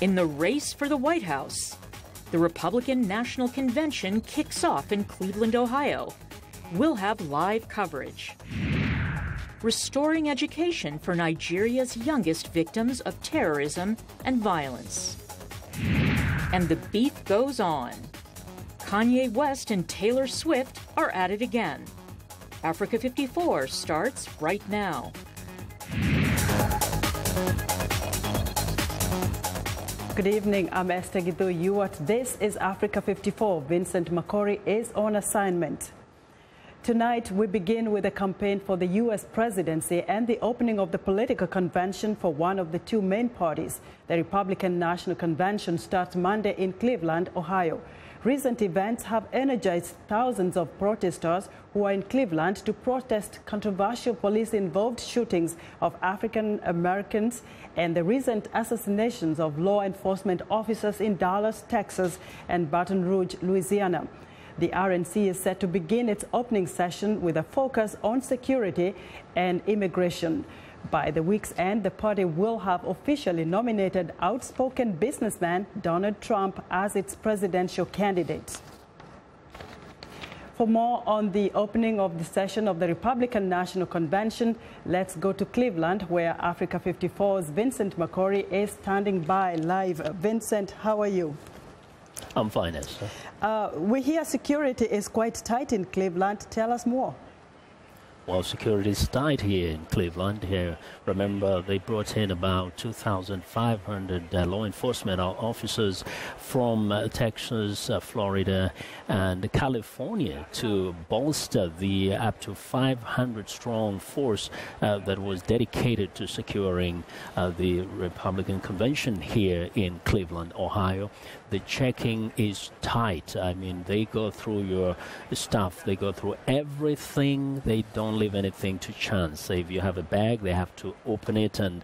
In the race for the White House, the Republican National Convention kicks off in Cleveland, Ohio. We'll have live coverage. Restoring education for Nigeria's youngest victims of terrorism and violence. And the beef goes on. Kanye West and Taylor Swift are at it again. Africa 54 starts right now. Good evening, I'm Esther Gido Yuat. This is Africa 54. Vincent Makori is on assignment. Tonight, we begin with a campaign for the U.S. presidency and the opening of the political convention for one of the two main parties. The Republican National Convention starts Monday in Cleveland, Ohio. Recent events have energized thousands of protesters who are in Cleveland to protest controversial police-involved shootings of African Americans and the recent assassinations of law enforcement officers in Dallas, Texas, and Baton Rouge, Louisiana. The RNC is set to begin its opening session with a focus on security and immigration. By the week's end, the party will have officially nominated outspoken businessman Donald Trump as its presidential candidate. For more on the opening of the session of the Republican National Convention, let's go to Cleveland, where Africa 54's Vincent Makori is standing by live. Vincent, how are you? I'm fine, Esther. We hear security is quite tight in Cleveland. Tell us more. Well, security is tight here in Cleveland. Here, remember, they brought in about 2,500 law enforcement officers from Texas, Florida, and California to bolster the up to 500-strong force that was dedicated to securing the Republican convention here in Cleveland, Ohio. The checking is tight. I mean, they go through your stuff. They go through everything. They don't leave anything to chance. If you have a bag, they have to open it and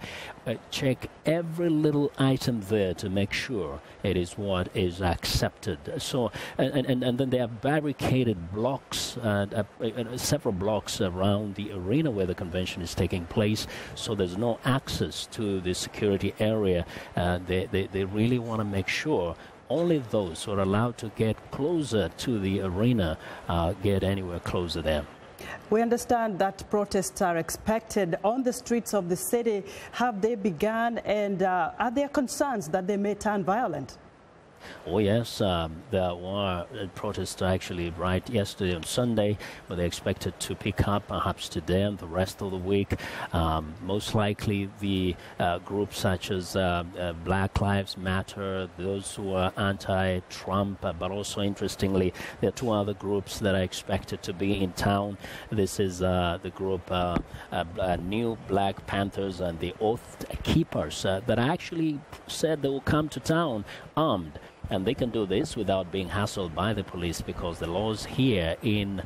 check every little item there to make sure it is what is accepted. So, and then they have barricaded blocks, several blocks around the arena where the convention is taking place. So there's no access to the security area. They really want to make sure only those who are allowed to get closer to the arena get anywhere closer there. We understand that protests are expected on the streets of the city. Have they begun, and are there concerns that they may turn violent? Oh, yes. There were protests actually right yesterday on Sunday, but they expected to pick up perhaps today and the rest of the week. Most likely the groups such as Black Lives Matter, those who are anti-Trump, but also interestingly, there are two other groups that are expected to be in town. This is the group New Black Panthers and the Oath Keepers that actually said they will come to town armed. And they can do this without being hassled by the police because the laws here in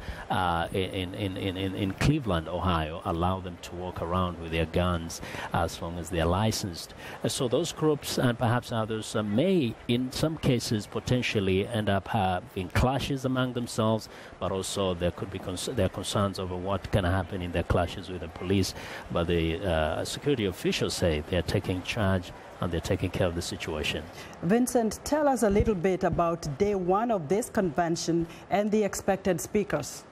Cleveland, Ohio, allow them to walk around with their guns as long as they are licensed. So those groups and perhaps others may, in some cases, potentially end up having clashes among themselves, but also there could be there are concerns over what can happen in their clashes with the police. But the security officials say they are taking charge and they're taking care of the situation. Vincent, tell us a little bit about day one of this convention and the expected speakers.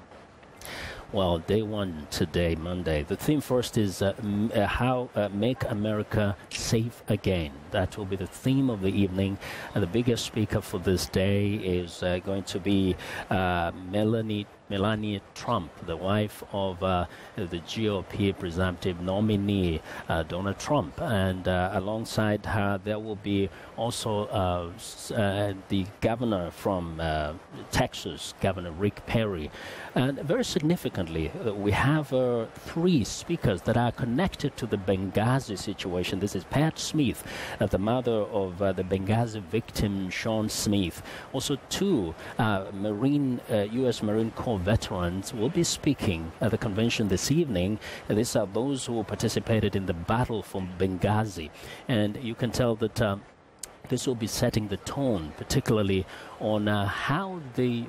Well, day one today, Monday. The theme first is how make America safe again. That will be the theme of the evening. And the biggest speaker for this day is going to be Melania Trump, the wife of the GOP presumptive nominee, Donald Trump. And alongside her, there will be also the governor from Texas, Governor Rick Perry. And very significantly, we have three speakers that are connected to the Benghazi situation. This is Pat Smith, the mother of the Benghazi victim, Sean Smith. Also, two U.S. Marine Corps veterans will be speaking at the convention this evening. These are those who participated in the battle for Benghazi. And you can tell that this will be setting the tone, particularly on how the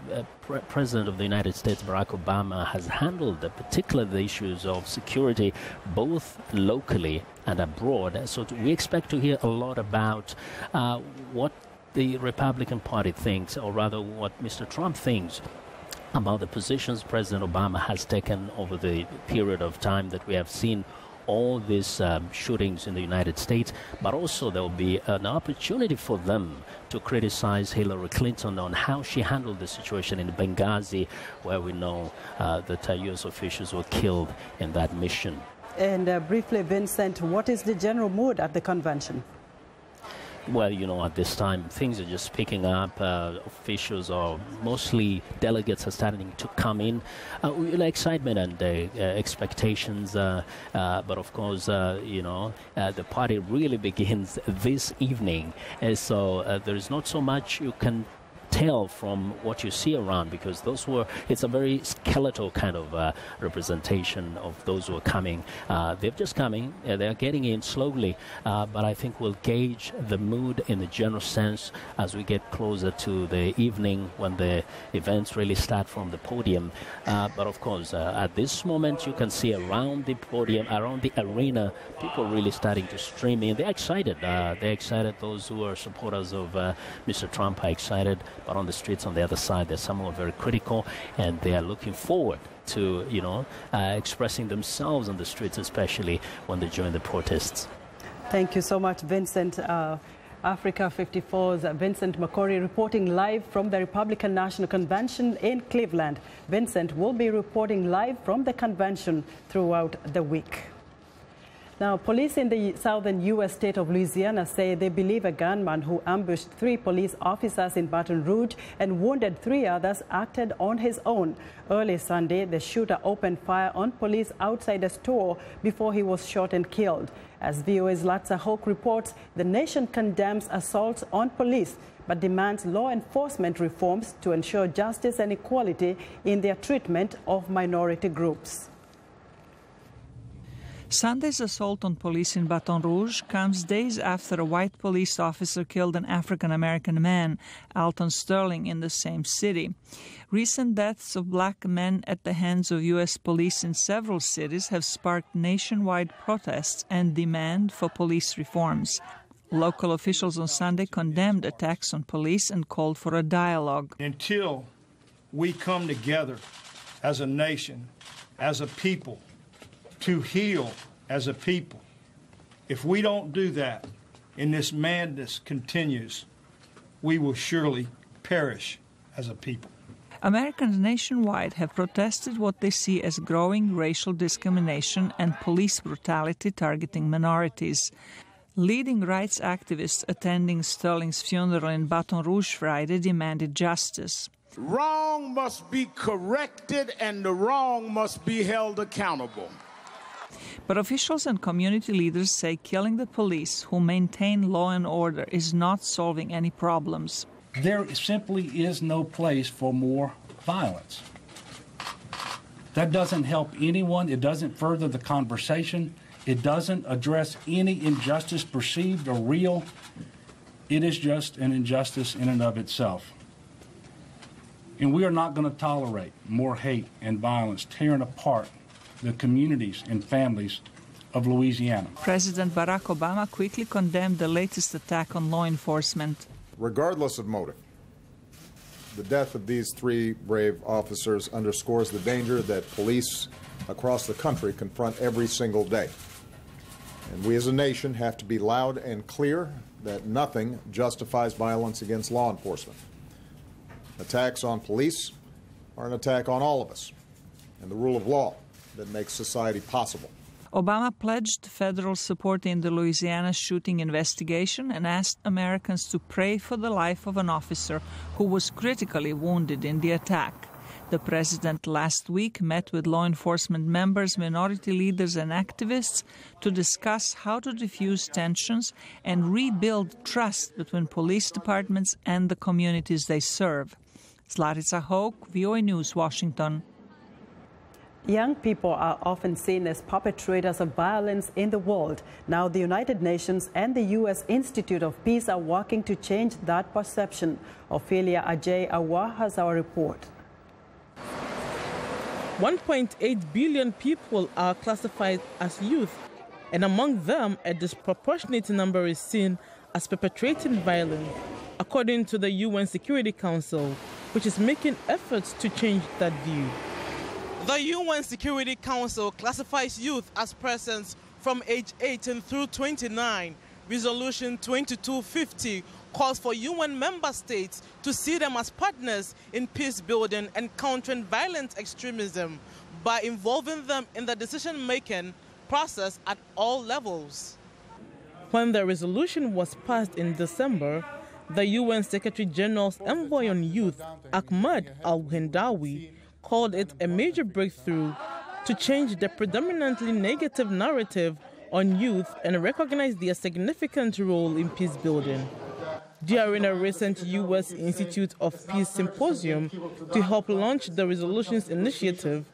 President of the United States, Barack Obama, has handled particularly the issues of security, both locally and abroad. So we expect to hear a lot about what the Republican Party thinks, or rather what Mr. Trump thinks about the positions President Obama has taken over the period of time that we have seen all these shootings in the United States, but also there will be an opportunity for them to criticize Hillary Clinton on how she handled the situation in Benghazi, where we know that U.S. officials were killed in that mission. And briefly, Vincent, what is the general mood at the convention? Well, you know, at this time, things are just picking up. Officials, or mostly delegates, are starting to come in. Excitement and expectations. But of course, you know, the party really begins this evening. And so there is not so much you can tell from what you see around, because it's a very skeletal kind of representation of those who are coming. They're just coming, they're getting in slowly, but I think we'll gauge the mood in the general sense as we get closer to the evening when the events really start from the podium. But of course, at this moment, you can see around the podium, around the arena, people really starting to stream in. They're excited. Those who are supporters of Mr. Trump are excited. But on the streets on the other side, there's some who are very critical, and they are looking forward to, you know, expressing themselves on the streets, especially when they join the protests. Thank you so much, Vincent. Africa 54's Vincent Makori reporting live from the Republican National Convention in Cleveland. Vincent will be reporting live from the convention throughout the week. Now, police in the southern U.S. state of Louisiana say they believe a gunman who ambushed 3 police officers in Baton Rouge and wounded 3 others acted on his own. Early Sunday, the shooter opened fire on police outside a store before he was shot and killed. As VOA's Latza Hoke reports, the nation condemns assaults on police, but demands law enforcement reforms to ensure justice and equality in their treatment of minority groups. Sunday's assault on police in Baton Rouge comes days after a white police officer killed an African-American man, Alton Sterling, in the same city. Recent deaths of black men at the hands of U.S. police in several cities have sparked nationwide protests and demand for police reforms. Local officials on Sunday condemned attacks on police and called for a dialogue. Until we come together as a nation, as a people, to heal as a people. If we don't do that and this madness continues, we will surely perish as a people. Americans nationwide have protested what they see as growing racial discrimination and police brutality targeting minorities. Leading rights activists attending Sterling's funeral in Baton Rouge Friday demanded justice. Wrong must be corrected and the wrong must be held accountable. But officials and community leaders say killing the police who maintain law and order is not solving any problems. There simply is no place for more violence. That doesn't help anyone. It doesn't further the conversation. It doesn't address any injustice, perceived or real. It is just an injustice in and of itself. And we are not going to tolerate more hate and violence tearing apart the communities and families of Louisiana. President Barack Obama quickly condemned the latest attack on law enforcement. Regardless of motive, the death of these 3 brave officers underscores the danger that police across the country confront every single day. And we as a nation have to be loud and clear that nothing justifies violence against law enforcement. Attacks on police are an attack on all of us and the rule of law that makes society possible. Obama pledged federal support in the Louisiana shooting investigation and asked Americans to pray for the life of an officer who was critically wounded in the attack. The president last week met with law enforcement members, minority leaders, and activists to discuss how to diffuse tensions and rebuild trust between police departments and the communities they serve. Zlatica Hoke, VOA News, Washington. Young people are often seen as perpetrators of violence in the world. Now the United Nations and the U.S. Institute of Peace are working to change that perception. Ophelia Ajay-Awa has our report. 1.8 billion people are classified as youth, and among them, a disproportionate number is seen as perpetrating violence, according to the UN Security Council, which is making efforts to change that view. The UN Security Council classifies youth as persons from age 18 through 29. Resolution 2250 calls for UN member states to see them as partners in peace building and countering violent extremism by involving them in the decision-making process at all levels. When the resolution was passed in December, the UN Secretary General's envoy on youth, Ahmad Al-Hindawi, called it a major breakthrough to change the predominantly negative narrative on youth and recognize their significant role in peace building. During a recent U.S. Institute of Peace symposium to help launch the resolution's initiative,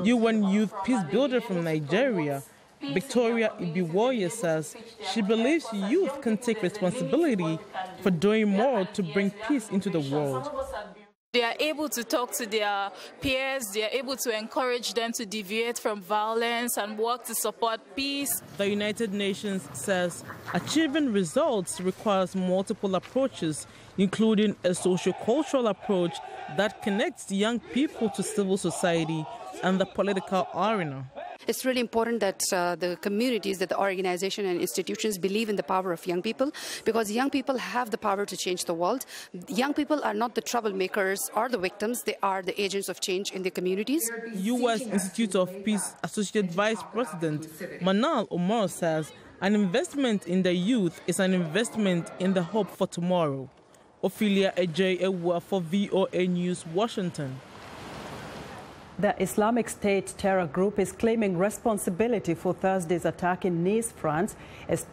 UN youth peace builder from Nigeria, Victoria Ibiwoye, says she believes youth can take responsibility for doing more to bring peace into the world. They are able to talk to their peers, they are able to encourage them to deviate from violence and work to support peace. The United Nations says achieving results requires multiple approaches, including a socio-cultural approach that connects young people to civil society and the political arena. It's really important that the communities, that the organization and institutions believe in the power of young people, because young people have the power to change the world. Young people are not the troublemakers or the victims, they are the agents of change in the communities. U.S. Institute of Peace Associate Vice President Manal Omar says an investment in the youth is an investment in the hope for tomorrow. Ophelia Ajay-Awa for VOA News, Washington. The Islamic State terror group is claiming responsibility for Thursday's attack in Nice, France.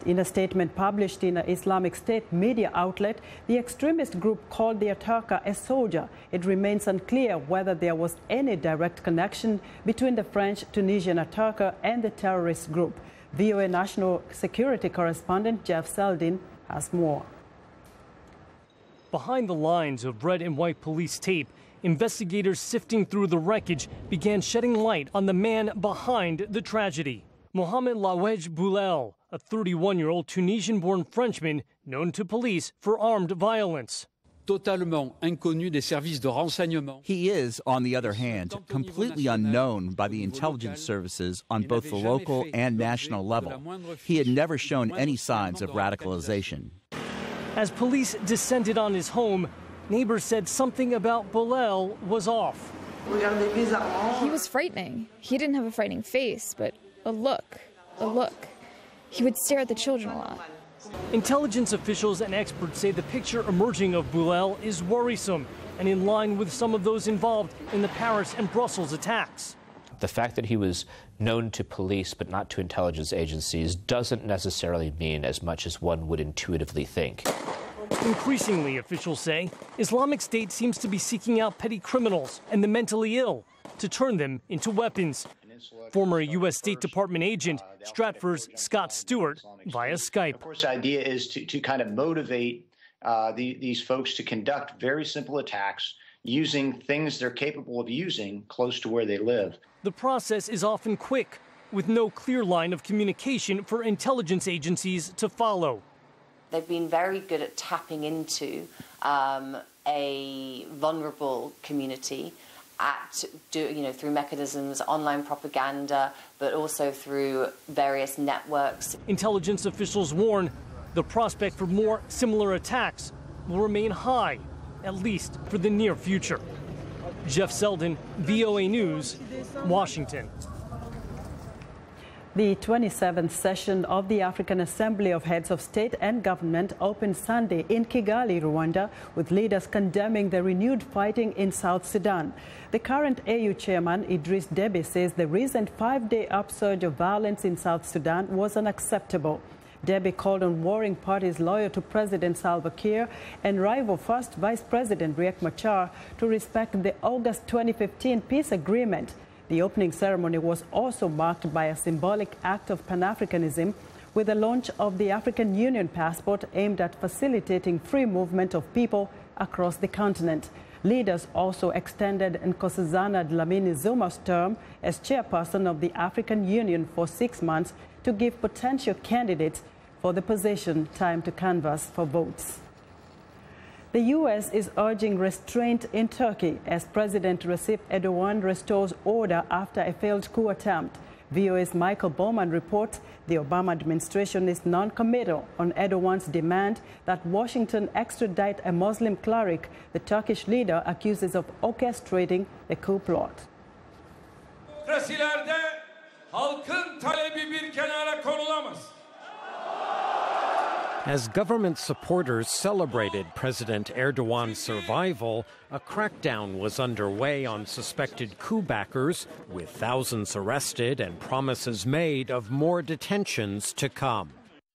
In a statement published in an Islamic State media outlet, the extremist group called the attacker a soldier. It remains unclear whether there was any direct connection between the French-Tunisian attacker and the terrorist group. VOA National Security Correspondent Jeff Seldin has more. Behind the lines of red and white police tape, investigators sifting through the wreckage began shedding light on the man behind the tragedy. Mohamed Lawej Boulel, a 31-year-old Tunisian-born Frenchman known to police for armed violence. Totalement inconnu des services de renseignement. He is, on the other hand, completely unknown by the intelligence services on both the local and national level. He had never shown any signs of radicalization. As police descended on his home, neighbors said something about Boulel was off. He was frightening. He didn't have a frightening face, but a look. He would stare at the children a lot. Intelligence officials and experts say the picture emerging of Boulel is worrisome and in line with some of those involved in the Paris and Brussels attacks. The fact that he was known to police but not to intelligence agencies doesn't necessarily mean as much as one would intuitively think. Increasingly, officials say, Islamic State seems to be seeking out petty criminals and the mentally ill to turn them into weapons. Former U.S. State Department agent Stratford's Scott Stewart via Skype. Of course, the idea is to kind of motivate these folks to conduct very simple attacks using things they're capable of using close to where they live. The process is often quick, with no clear line of communication for intelligence agencies to follow. They've been very good at tapping into a vulnerable community through mechanisms, online propaganda, but also through various networks. Intelligence officials warn the prospect for more similar attacks will remain high, at least for the near future. Jeff Seldin, VOA News, Washington. The 27th session of the African Assembly of Heads of State and Government opened Sunday in Kigali, Rwanda, with leaders condemning the renewed fighting in South Sudan. The current AU chairman, Idris Deby, says the recent 5-day upsurge of violence in South Sudan was unacceptable. Deby called on warring parties loyal to President Salva Kiir and rival First Vice President Riek Machar to respect the August 2015 peace agreement. The opening ceremony was also marked by a symbolic act of Pan-Africanism with the launch of the African Union passport aimed at facilitating free movement of people across the continent. Leaders also extended Nkosazana Dlamini Zuma's term as chairperson of the African Union for 6 months to give potential candidates for the position time to canvass for votes. The U.S. is urging restraint in Turkey as President Recep Erdogan restores order after a failed coup attempt. VOA's Michael Bowman reports the Obama administration is non-committal on Erdogan's demand that Washington extradite a Muslim cleric the Turkish leader accuses of orchestrating the coup plot. As government supporters celebrated President Erdogan's survival, a crackdown was underway on suspected coup backers, with thousands arrested and promises made of more detentions to come.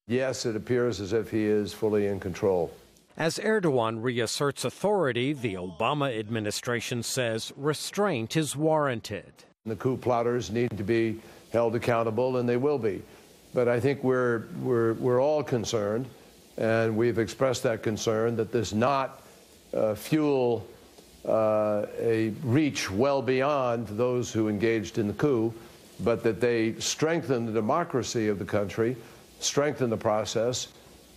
Yes, it appears as if he is fully in control. As Erdogan reasserts authority, the Obama administration says restraint is warranted. The coup plotters need to be held accountable, and they will be. But I think we're all concerned, and we've expressed that concern, that this not fuel a reach well beyond those who engaged in the coup, but that they strengthen the democracy of the country, strengthen the process,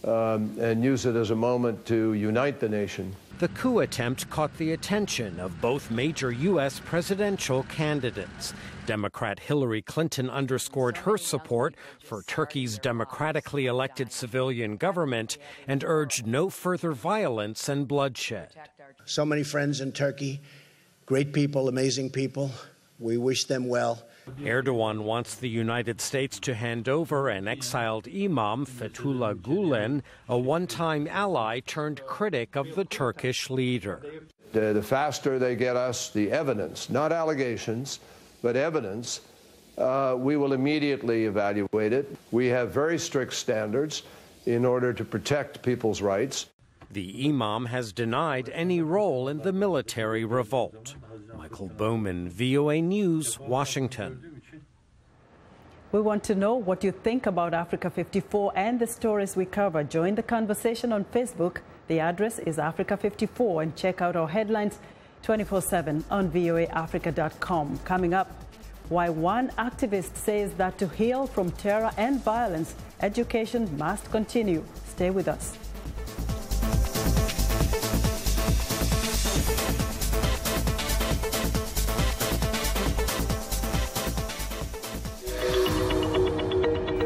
and use it as a moment to unite the nation. The coup attempt caught the attention of both major U.S. presidential candidates. Democrat Hillary Clinton underscored her support for Turkey's democratically elected civilian government and urged no further violence and bloodshed. So many friends in Turkey, great people, amazing people. We wish them well. Erdogan wants the United States to hand over an exiled imam, Fethullah Gulen, a one-time ally turned critic of the Turkish leader. The faster they get us the evidence, not allegations, but evidence, we will immediately evaluate it. We have very strict standards in order to protect people's rights. The imam has denied any role in the military revolt. Michael Bowman, VOA News, Washington. We want to know what you think about Africa 54 and the stories we cover. Join the conversation on Facebook. The address is Africa 54, and check out our headlines 24/7 on voaafrica.com. Coming up, why one activist says that to heal from terror and violence, education must continue. Stay with us.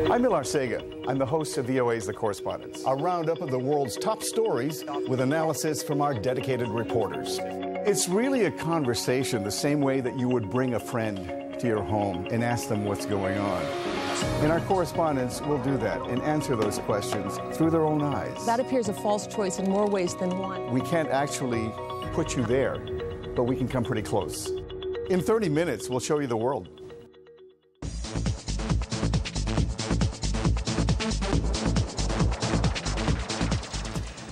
I'm Milar Sega. I'm the host of VOA's The Correspondents, a roundup of the world's top stories with analysis from our dedicated reporters. It's really a conversation the same way that you would bring a friend to your home and ask them what's going on. And our correspondents will do that and answer those questions through their own eyes. That appears a false choice in more ways than one. We can't actually put you there, but we can come pretty close. In 30 minutes, we'll show you the world.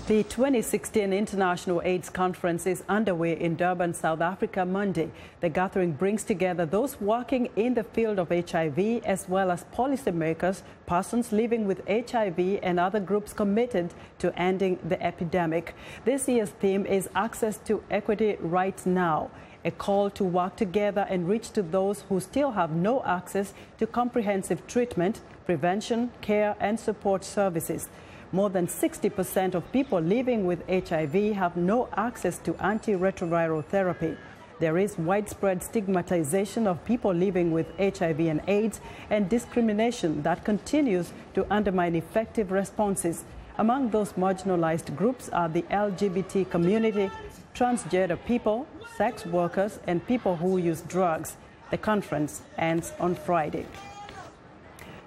The 2016 International AIDS Conference is underway in Durban, South Africa, Monday. The gathering brings together those working in the field of HIV as well as policymakers, persons living with HIV and other groups committed to ending the epidemic. This year's theme is Access to Equity Right Now, a call to work together and reach to those who still have no access to comprehensive treatment, prevention, care and support services. More than 60% of people living with HIV have no access to antiretroviral therapy. There is widespread stigmatization of people living with HIV and AIDS and discrimination that continues to undermine effective responses. Among those marginalized groups are the LGBT community, transgender people, sex workers, and people who use drugs. The conference ends on Friday.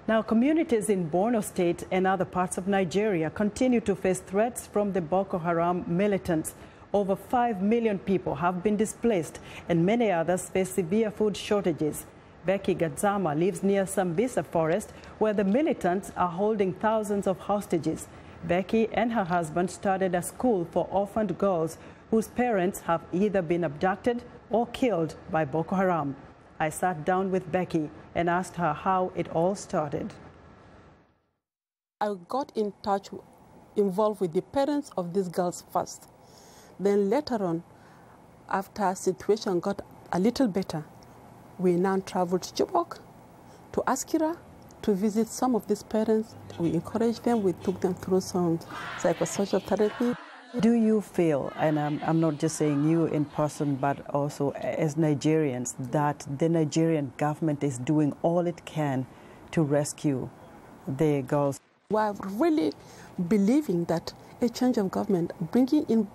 Now, communities in Borno State and other parts of Nigeria continue to face threats from the Boko Haram militants. Over 5 million people have been displaced, and many others face severe food shortages. Becky Gadzama lives near Sambisa Forest, where the militants are holding thousands of hostages. Becky and her husband started a school for orphaned girls whose parents have either been abducted or killed by Boko Haram. I sat down with Becky and asked her how it all started. I got involved with the parents of these girls first. Then later on, after situation got a little better, we now traveled to Chibok, to Askira, to visit some of these parents. We encouraged them, we took them through some psychosocial therapy. Do you feel, and I'm not just saying you in person, but also as Nigerians, that the Nigerian government is doing all it can to rescue the girls? We're really believing that a change of government, bringing in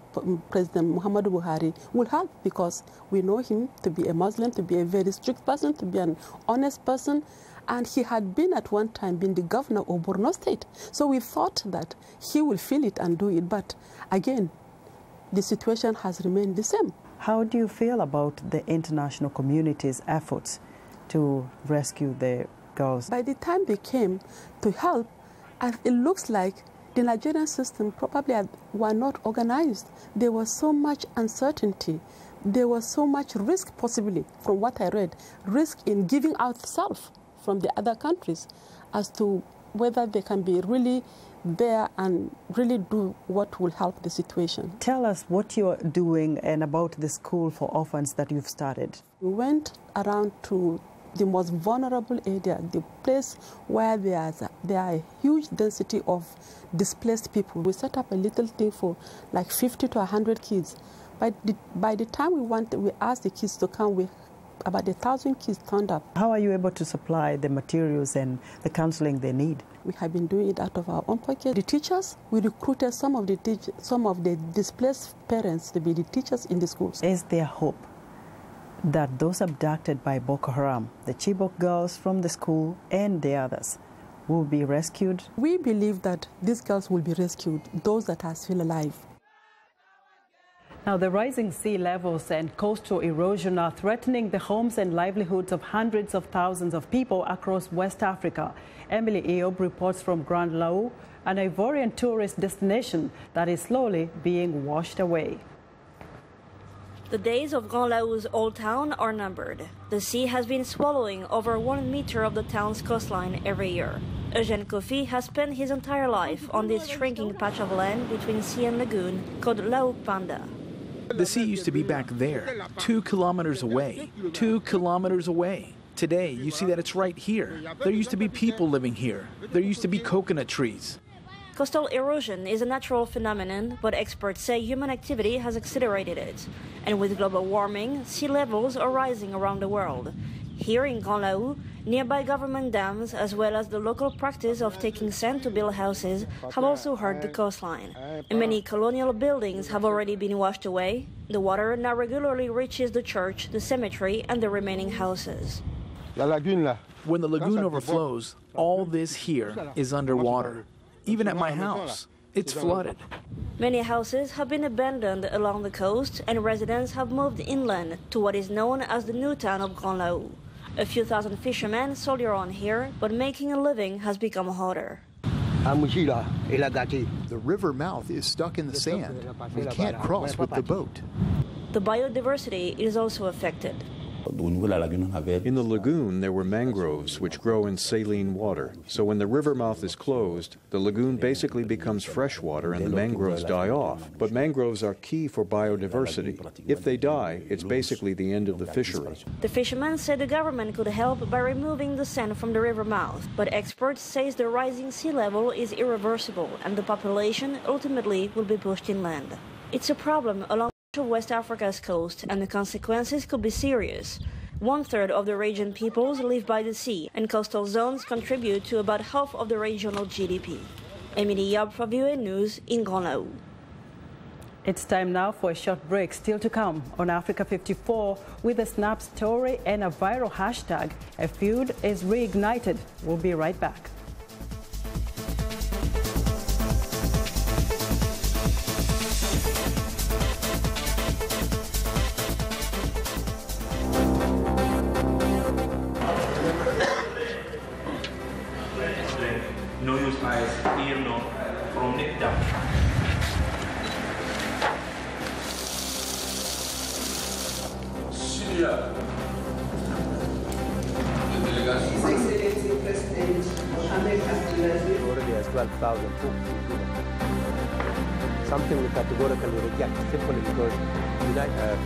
President Muhammadu Buhari, will help, because we know him to be a Muslim, to be a very strict person, to be an honest person. And he had been at one time been the governor of Borno State. So we thought that he will feel it and do it. But again, the situation has remained the same. How do you feel about the international community's efforts to rescue the girls? By the time they came to help, it looks like the Nigerian system probably were not organized. There was so much uncertainty. There was so much risk, possibly, from what I read, risk in giving out self from the other countries as to whether they can be really there and really do what will help the situation. Tell us what you're doing and about the school for orphans that you've started. We went around to the most vulnerable area, the place where there are a huge density of displaced people. We set up a little thing for like 50 to 100 kids. By the time we asked the kids to come, about 1,000 kids turned up. How are you able to supply the materials and the counseling they need? We have been doing it out of our own pocket. The teachers, we recruited some of the displaced parents to be the teachers in the schools. Is there hope that those abducted by Boko Haram, the Chibok girls from the school and the others, will be rescued? We believe that these girls will be rescued, those that are still alive. Now, the rising sea levels and coastal erosion are threatening the homes and livelihoods of hundreds of thousands of people across West Africa. Emily Eob reports from Grand Lao, an Ivorian tourist destination that is slowly being washed away. The days of Grand Lao's old town are numbered. The sea has been swallowing over 1 meter of the town's coastline every year. Eugène Kofi has spent his entire life on this shrinking patch of land between sea and lagoon called Lao Panda. The sea used to be back there, 2 kilometers away. 2 kilometers away. Today, you see that it's right here. There used to be people living here. There used to be coconut trees. Coastal erosion is a natural phenomenon, but experts say human activity has accelerated it. And with global warming, sea levels are rising around the world. Here in Grand Lao, nearby government dams, as well as the local practice of taking sand to build houses, have also hurt the coastline. And many colonial buildings have already been washed away. The water now regularly reaches the church, the cemetery, and the remaining houses. When the lagoon overflows, all this here is underwater. Even at my house, it's flooded. Many houses have been abandoned along the coast, and residents have moved inland to what is known as the new town of Grand Lao. A few thousand fishermen soldier on here, but making a living has become harder. The river mouth is stuck in the sand. We can't cross with the boat. The biodiversity is also affected. In the lagoon, there were mangroves which grow in saline water. So when the river mouth is closed, the lagoon basically becomes freshwater and the mangroves die off. But mangroves are key for biodiversity. If they die, it's basically the end of the fishery. The fishermen say the government could help by removing the sand from the river mouth, but experts say the rising sea level is irreversible and the population ultimately will be pushed inland. It's a problem along of West Africa's coast, and the consequences could be serious. 1/3 of the region peoples live by the sea, and coastal zones contribute to about half of the regional GDP. Emily Eob for VOA News in Grand Lao. It's time now for a short break. Still to come on Africa 54 with a snap story and a viral hashtag. A feud is reignited. We'll be right back. No use eyes, ear no, from neck down. Syria. 12,000 troops in Cuba. Something we categorically reject simply because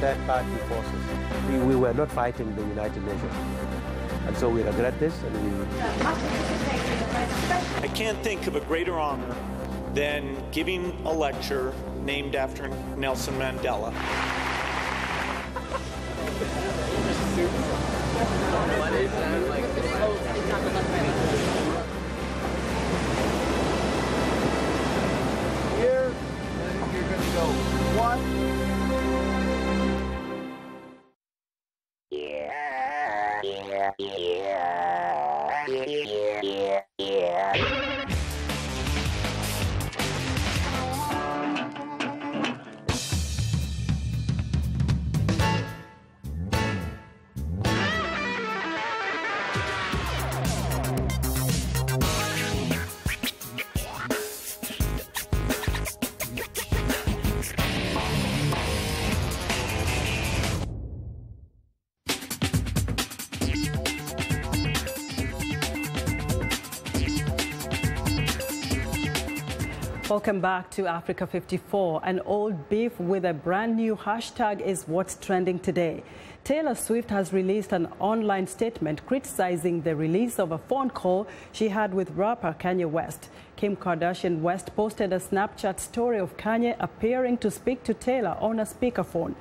third-party forces. We were not fighting the United Nations. And so we regret this. I can't think of a greater honor than giving a lecture named after Nelson Mandela. Here, and you're going to go 1. Welcome back to Africa 54. An old beef with a brand new hashtag is what's trending today. Taylor Swift has released an online statement criticizing the release of a phone call she had with rapper Kanye West. Kim Kardashian West posted a Snapchat story of Kanye appearing to speak to Taylor on a speakerphone.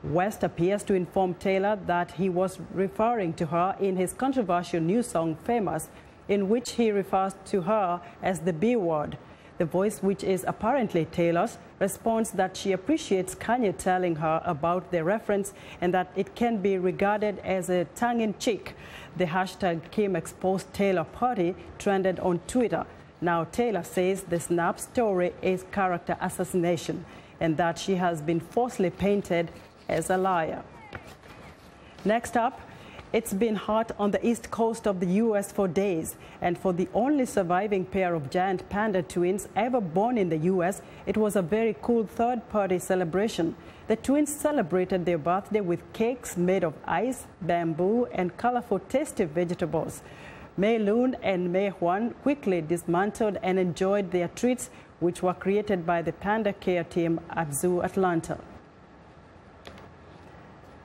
West appears to inform Taylor that he was referring to her in his controversial new song Famous, in which he refers to her as the B word. The voice, which is apparently Taylor's, responds that she appreciates Kanye telling her about the reference and that it can be regarded as a tongue-in-cheek. The hashtag Kim Exposed Taylor Party trended on Twitter. Now Taylor says the Snap story is character assassination and that she has been falsely painted as a liar. Next up, it's been hot on the east coast of the U.S. for days, and for the only surviving pair of giant panda twins ever born in the U.S., it was a very cool third-party celebration. The twins celebrated their birthday with cakes made of ice, bamboo, and colorful tasty vegetables. Mei Lun and Mei Huan quickly dismantled and enjoyed their treats, which were created by the Panda Care team at Zoo Atlanta.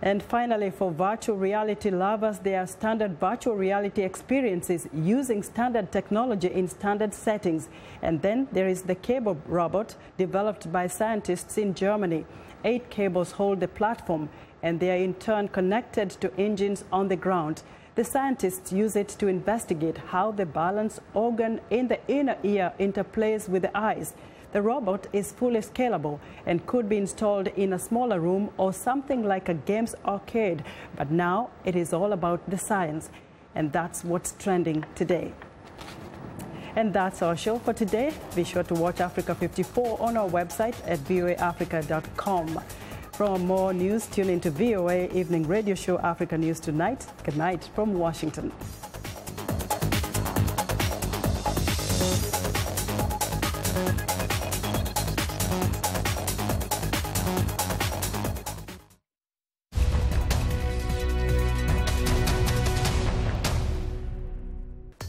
And finally, for virtual reality lovers, there are standard virtual reality experiences using standard technology in standard settings. And then there is the cable robot developed by scientists in Germany. 8 cables hold the platform, and they are in turn connected to engines on the ground. The scientists use it to investigate how the balance organ in the inner ear interplays with the eyes. The robot is fully scalable and could be installed in a smaller room or something like a games arcade. But now it is all about the science, and that's what's trending today. And that's our show for today. Be sure to watch Africa 54 on our website at voaafrica.com. For more news, tune into VOA Evening Radio Show Africa News Tonight. Good night from Washington.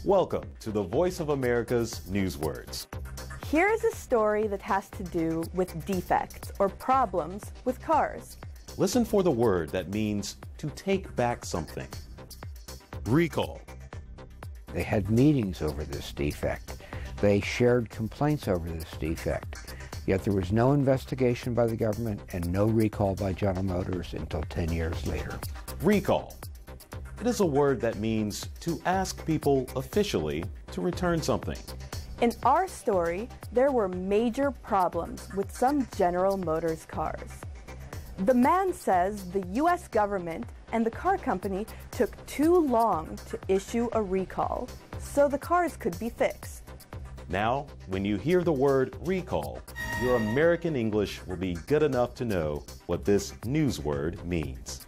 Welcome to the Voice of America's Newswords. Here is a story that has to do with defects or problems with cars. Listen for the word that means to take back something. Recall. They had meetings over this defect. They shared complaints over this defect. Yet there was no investigation by the government and no recall by General Motors until 10 years later. Recall. It is a word that means to ask people officially to return something. In our story, there were major problems with some General Motors cars. The man says the U.S. government and the car company took too long to issue a recall, so the cars could be fixed. Now, when you hear the word recall, your American English will be good enough to know what this news word means.